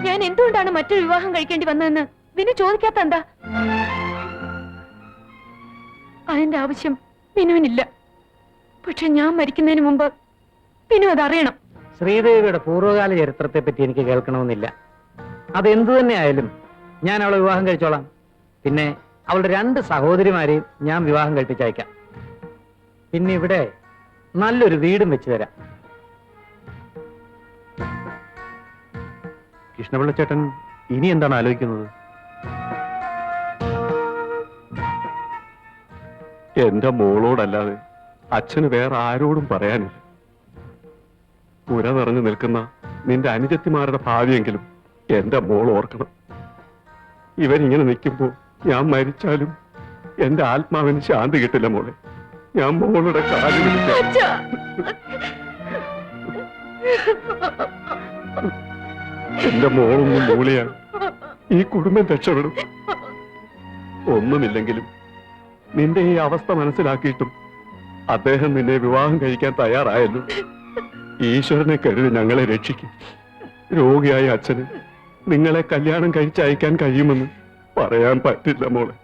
ഞാൻ എന്തുകൊണ്ടാണ് മറ്റൊരു വിവാഹം കഴിക്കേണ്ടി വന്നതെന്ന് വിനു ചോദിക്കാത്ത എന്താ? അതിന്റെ ആവശ്യം വിനുവിനില്ല. പക്ഷെ ഞാൻ മരിക്കുന്നതിന് മുമ്പ് വിനു അതറിയണം. ശ്രീദേവിയുടെ പൂർവ്വകാല ചരിത്രത്തെ പറ്റി എനിക്ക് കേൾക്കണമെന്നില്ല. അതെന്തു തന്നെ ആയാലും ഞാൻ അവളെ വിവാഹം കഴിച്ചോളാം. പിന്നെ അവളുടെ 2 സഹോദരിമാരെയും ഞാൻ വിവാഹം കഴിപ്പിച്ചയക്കാം. പിന്നെ ഇവിടെ നല്ലൊരു വീടും വെച്ച് തരാം. കൃഷ്ണപിള്ളച്ചേട്ടൻ ഇനി എന്താണ് ആലോചിക്കുന്നത്? എന്റെ മോളോടല്ലാതെ അച്ഛന് വേറെ ആരോടും പറയാനില്ല. പുര നിറഞ്ഞു നിൽക്കുന്ന നിന്റെ അനുജത്തിമാരുടെ ഭാവിയെങ്കിലും എന്റെ മോൾ ഓർക്കണം. ഇവരിങ്ങനെ നിൽക്കുമ്പോ ഞാൻ മരിച്ചാലും എന്റെ ആത്മാവിന് ശാന്തി കിട്ടില്ല മോളെ. ഞാൻ മോളുടെ കാല് പിടിക്കാം. എന്റെ മോളൊന്നും മൂളിയാൽ ഈ കുടുംബം രക്ഷപ്പെടും. ഒന്നുമില്ലെങ്കിലും നിന്റെ ഈ അവസ്ഥ മനസ്സിലാക്കിയിട്ടും അദ്ദേഹം നിന്നെ വിവാഹം കഴിക്കാൻ തയ്യാറായല്ലോ. ഈശ്വരനെ കരുതി ഞങ്ങളെ രക്ഷിക്കും. രോഗിയായ അച്ഛന് നിങ്ങളെ കല്യാണം കഴിച്ചയക്കാൻ കഴിയുമെന്ന് പറയാൻ പറ്റില്ല മോളെ.